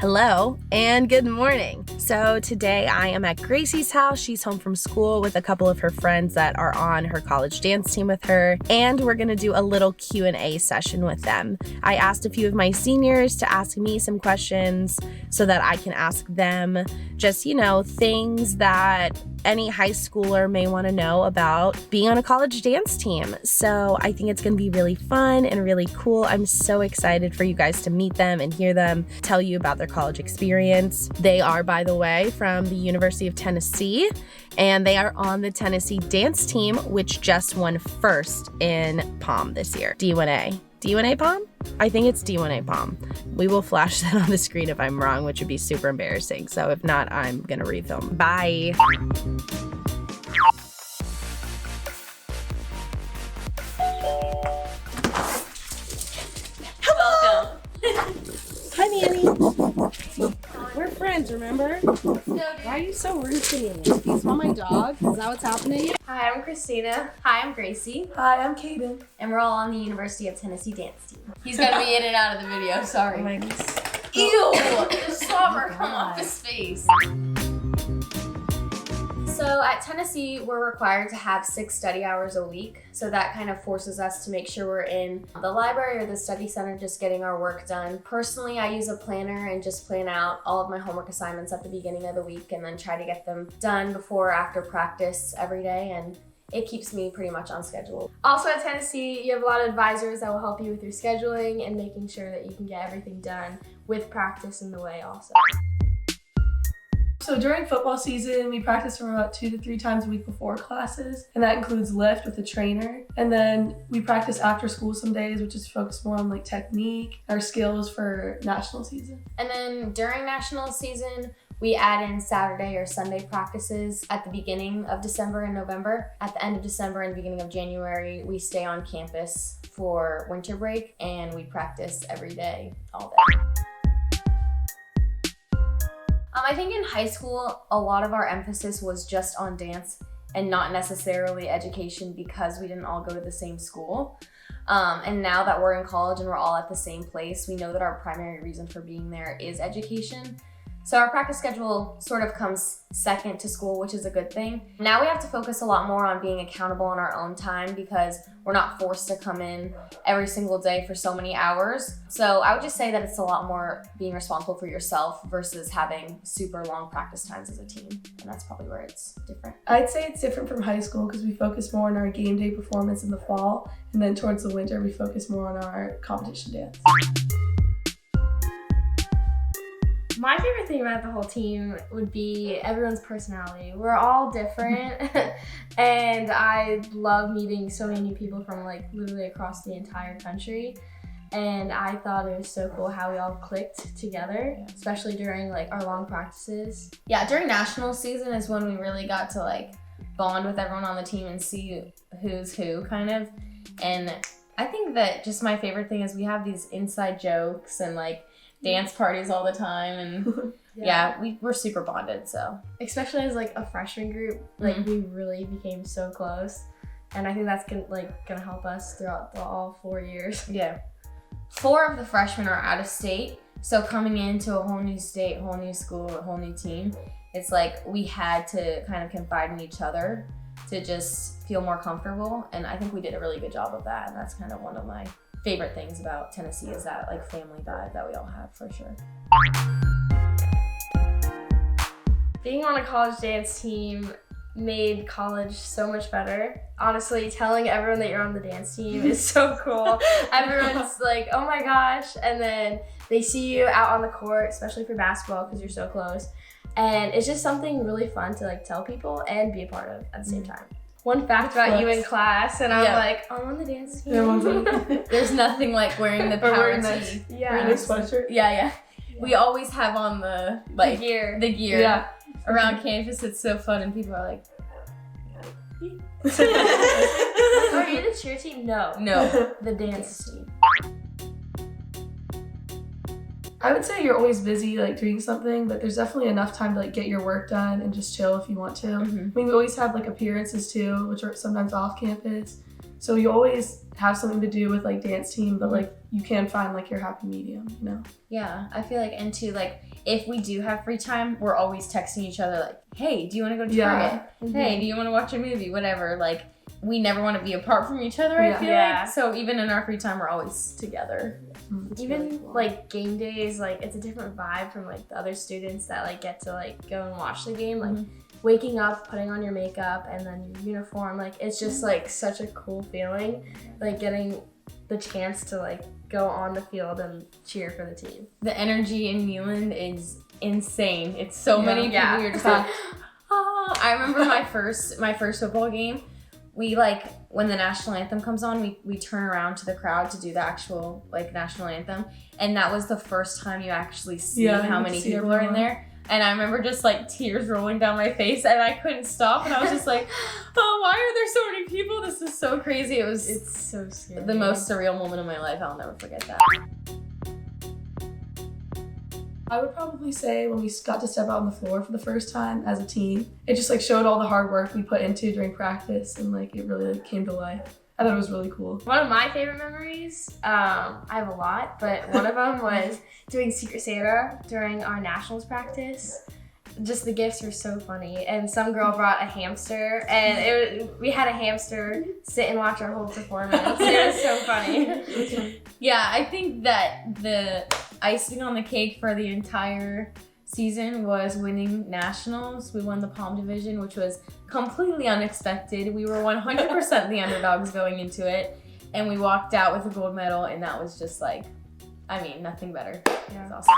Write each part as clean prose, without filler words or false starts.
Hello and good morning. So today I am at Gracie's house. She's home from school with a couple of her friends that are on her college dance team with her, and we're gonna do a little Q&A session with them. I asked a few of my seniors to ask me some questions so that I can ask them just, things that any high schooler may want to know about being on a college dance team. So I think it's going to be really fun and really cool. I'm so excited for you guys to meet them and hear them tell you about their college experience. They are, by the way, from the University of Tennessee, and they are on the Tennessee dance team, which just won first in POM this year. D1A POM? I think it's D1A POM. We will flash that on the screen if I'm wrong, which would be super embarrassing. So if not, I'm gonna refilm. Bye. Hello. Hi, Nanny. We're friends, remember? Why are you so rude to me? You smell my dog? Is that what's happening? Hi, I'm Christina. Hi, I'm Gracie. Hi, I'm Kaden. And we're all on the University of Tennessee dance team. He's gonna be in and out of the video, sorry. Oh my goodness. Ew! The slobber come off his face. So at Tennessee, we're required to have 6 study hours a week. So that kind of forces us to make sure we're in the library or the study center just getting our work done. Personally, I use a planner and just plan out all of my homework assignments at the beginning of the week and then try to get them done before or after practice every day, and it keeps me pretty much on schedule. Also at Tennessee, you have a lot of advisors that will help you with your scheduling and making sure that you can get everything done with practice in the way also. So during football season, we practice from about 2 to 3 times a week before classes, and that includes lift with a trainer. And then we practice after school some days, which is focused more on technique, our skills for national season. And then during national season, we add in Saturday or Sunday practices at the beginning of December and November. At the end of December and beginning of January, we stay on campus for winter break and we practice every day, all day. I think in high school, a lot of our emphasis was just on dance and not necessarily education because we didn't all go to the same school. And now that we're in college and we're all at the same place, we know that our primary reason for being there is education. So our practice schedule sort of comes second to school, which is a good thing. Now we have to focus a lot more on being accountable on our own time because we're not forced to come in every single day for so many hours. So I would just say that it's a lot more being responsible for yourself versus having super long practice times as a team. And that's probably where it's different. I'd say it's different from high school because we focus more on our game day performance in the fall, and then towards the winter, we focus more on our competition dance. My favorite thing about the whole team would be everyone's personality. We're all different and I love meeting so many new people from literally across the entire country. And I thought it was so cool how we all clicked together, especially during our long practices. Yeah, during national season is when we really got to bond with everyone on the team and see who's who kind of. And I think that just my favorite thing is we have these inside jokes and dance parties all the time, and we're super bonded. So especially as a freshman group, we really became so close, and I think that's gonna help us throughout all 4 years. Yeah, 4 of the freshmen are out of state, so coming into a whole new state, whole new school, a whole new team, it's we had to kind of confide in each other to just feel more comfortable, and I think we did a really good job of that, and that's kind of one of my favorite things about Tennessee is that family vibe that we all have for sure. Being on a college dance team made college so much better. Honestly, telling everyone that you're on the dance team is so cool. Everyone's oh my gosh, and then they see you out on the court, especially for basketball because you're so close. And it's just something really fun to tell people and be a part of at the same time. One fact about you in class, and I'm I'm on the dance team. There's nothing like wearing the power tee. Wearing the sweatshirt. Yeah. We always have on the gear. The gear. Yeah. Around campus, it's so fun, and people are Are you the cheer team? No. The dance team. I would say you're always busy doing something, but there's definitely enough time to get your work done and just chill if you want to. Mm-hmm. I mean, we always have appearances too, which are sometimes off campus. So you always have something to do with dance team, but you can find your happy medium, Yeah, I feel and too if we do have free time, we're always texting each other like, hey, do you want to go to Target? Hey, do you want to watch a movie? Whatever. Like, we never want to be apart from each other, I feel like. So even in our free time, we're always together. Even really cool. Like game days, like it's a different vibe from like the other students that like get to like go and watch the game. Like waking up, putting on your makeup, and then your uniform. Like it's just like such a cool feeling. Like getting the chance to like go on the field and cheer for the team. The energy in Newland is insane. It's so many people. You're just like, ah. I remember my first football game. We like when the national anthem comes on, we turn around to the crowd to do the actual like national anthem, and that was the first time you actually see how many people are in there. And I remember just like tears rolling down my face, and I couldn't stop, and I was just like, oh, why are there so many people? This is so crazy. It's so scary. The most surreal moment of my life. I'll never forget that. I would probably say when we got to step out on the floor for the first time as a team, it just like showed all the hard work we put into during practice, and like it really like, came to life. I thought it was really cool. One of my favorite memories, I have a lot, but one of them was doing Secret Santa during our nationals practice. Just the gifts were so funny, and some girl brought a hamster, and we had a hamster sit and watch our whole performance. It was so funny. Yeah, I think that the icing on the cake for the entire season was winning nationals. We won the Palm Division, which was completely unexpected. We were 100% the underdogs going into it, and we walked out with a gold medal, and that was just like, I mean, nothing better. Yeah. It was awesome.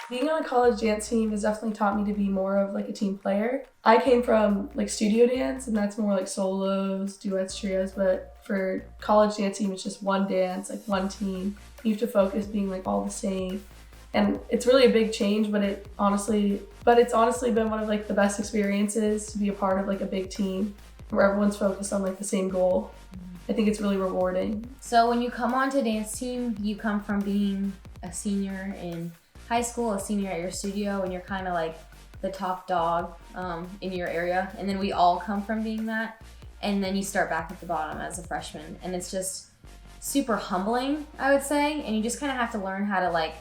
Being on a college dance team has definitely taught me to be more of like a team player. I came from like studio dance, and that's more like solos, duets, trios, but for college dance team, it's just one dance, like one team. You have to focus being like all the same. And it's really a big change, but it's honestly been one of like the best experiences to be a part of like a big team where everyone's focused on like the same goal. I think it's really rewarding. So when you come onto dance team, you come from being a senior in high school, a senior at your studio, and you're kind of like the top dog in your area. And then we all come from being that. And then you start back at the bottom as a freshman. And it's just super humbling, I would say. And you just kind of have to learn how to like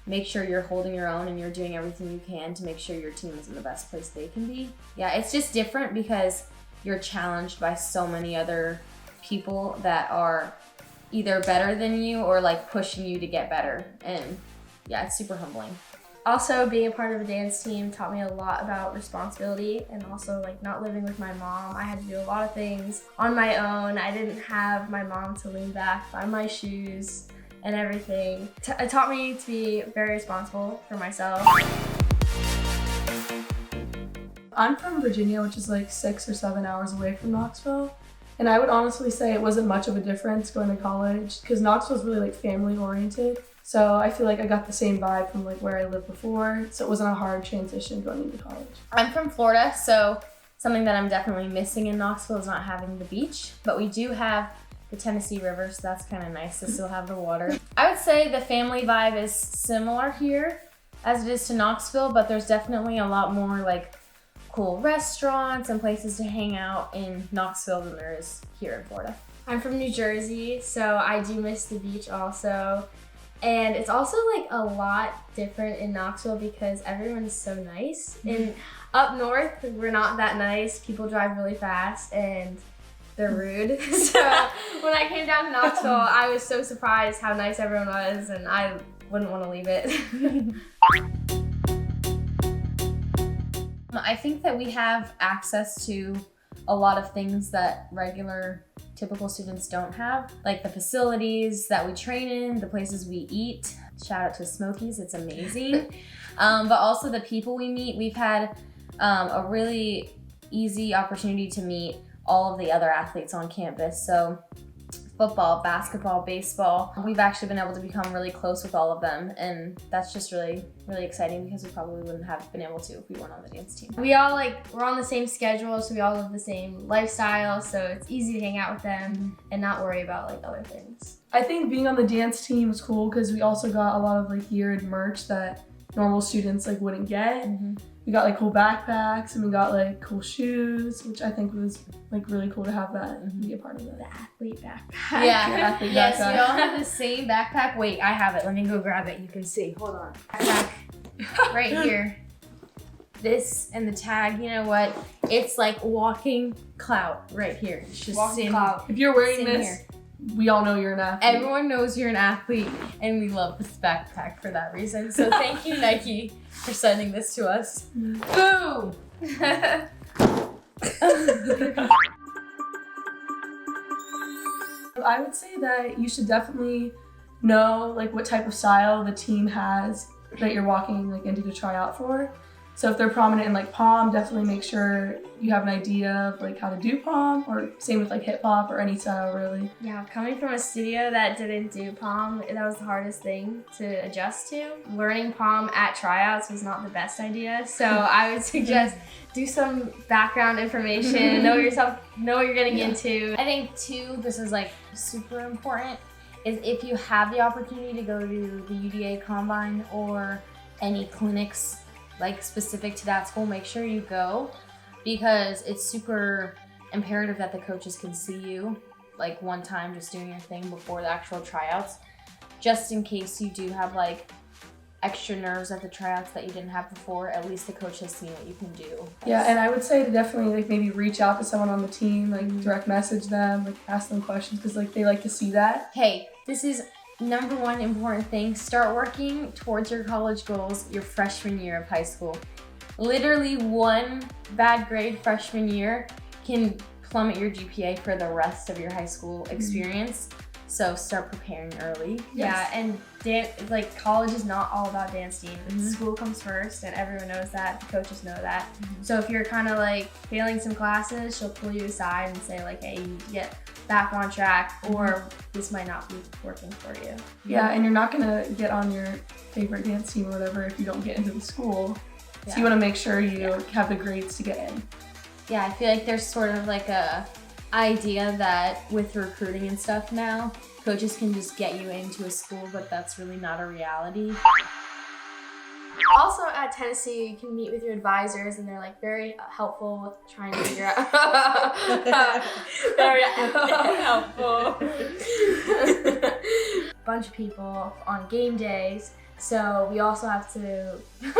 make sure you're holding your own and you're doing everything you can to make sure your team is in the best place they can be. Yeah, it's just different because you're challenged by so many other people that are either better than you or like pushing you to get better. And yeah, it's super humbling. Also, being a part of a dance team taught me a lot about responsibility, and also like not living with my mom. I had to do a lot of things on my own. I didn't have my mom to lean back, buy my shoes and everything. It taught me to be very responsible for myself. I'm from Virginia, which is like 6 or 7 hours away from Knoxville. And I would honestly say it wasn't much of a difference going to college because Knoxville's really like family oriented. So I feel like I got the same vibe from like where I lived before. So it wasn't a hard transition going into college. I'm from Florida, so something that I'm definitely missing in Knoxville is not having the beach. But we do have the Tennessee River, so that's kind of nice to still have the water. I would say the family vibe is similar here as it is to Knoxville, but there's definitely a lot more like cool restaurants and places to hang out in Knoxville than there is here in Florida. I'm from New Jersey, so I do miss the beach also. And it's also like a lot different in Knoxville because everyone's so nice. And up north, we're not that nice. People drive really fast and they're rude. So when I came down to Knoxville, I was so surprised how nice everyone was, and I wouldn't want to leave it. I think that we have access to a lot of things that regular typical students don't have, like the facilities that we train in, the places we eat. Shout out to Smokies, it's amazing. But also the people we meet. We've had a really easy opportunity to meet all of the other athletes on campus. So football, basketball, baseball. We've actually been able to become really close with all of them, and that's just really, really exciting because we probably wouldn't have been able to if we weren't on the dance team. We're on the same schedule, so we all live the same lifestyle, so it's easy to hang out with them and not worry about like other things. I think being on the dance team was cool because we also got a lot of like geared merch that normal students like wouldn't get. we got like cool backpacks and we got like cool shoes, which I think was like really cool to have that and be a part of that. Athlete backpack. Yeah. Athlete Yes, backpack. we all have the same backpack. Wait, I have it. Let me go grab it. You can see. Hold on. Backpack right here. This and the tag, you know what? It's like walking clout right here. It's just Walking clout. If you're wearing Same this, here. we all know you're an athlete. Everyone knows you're an athlete, and we love this backpack for that reason. So thank you, Nike, for sending this to us. Boom! I would say that you should definitely know like what type of style the team has that you're walking like into to try out for. So if they're prominent in like pom, definitely make sure you have an idea of like how to do pom, or same with like hip hop or any style really. Yeah, coming from a studio that didn't do pom, that was the hardest thing to adjust to. Learning pom at tryouts was not the best idea, so I would suggest do some background information, know yourself, know what you're getting into. I think too, this is like super important, is if you have the opportunity to go to the UDA Combine or any clinics like specific to that school, make sure you go, because it's super imperative that the coaches can see you like one time just doing your thing before the actual tryouts, just in case you do have like extra nerves at the tryouts that you didn't have before. At least the coach has seen what you can do. Yeah, and I would say to definitely like maybe reach out to someone on the team, like direct message them, like ask them questions, because like they like to see that. Hey, this is number one important thing. Start working towards your college goals your freshman year of high school. Literally one bad grade freshman year can plummet your GPA for the rest of your high school experience. So start preparing early. Yeah, and like college is not all about dance team. School comes first, and everyone knows that. The coaches know that. So if you're kind of like failing some classes, she'll pull you aside and say like, "Hey, you need to get back on track, or this might not be working for you." Yeah, and you're not gonna get on your favorite dance team or whatever if you don't get into the school. So you want to make sure you have the grades to get in. Yeah, I feel like there's sort of like a idea that with recruiting and stuff now, coaches can just get you into a school, but that's really not a reality. Also at Tennessee, you can meet with your advisors, and they're like very helpful with trying to figure out. Very helpful. Bunch of people on game days, so we also have to. Like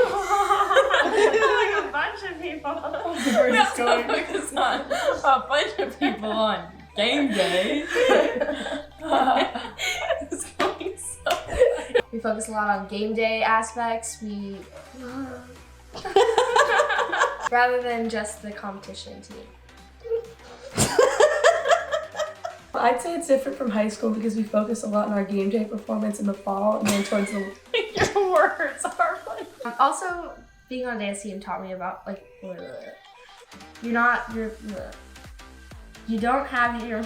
a bunch of people. It's not a bunch of people on game day. It's going so. We focus a lot on game day aspects. We rather than just the competition team. I'd say it's different from high school because we focus a lot on our game day performance in the fall and then towards the. Your words are funny. Also, being on a dance team taught me about like you don't have your.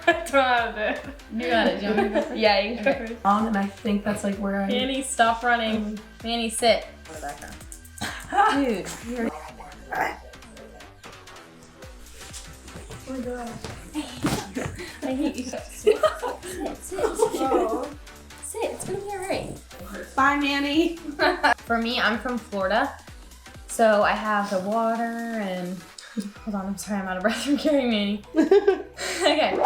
I don't know how to do it. You got it, Joey. Yeah, you can go first. And I think that's like where I. Manny, stop running. Manny, sit. Dude, you're. Oh my god. I hate you. Sit. Oh. Sit. It's gonna be alright. Bye, Manny. For me, I'm from Florida, so I have the water and. Hold on, I'm sorry, I'm out of breath from carrying Manny. Okay.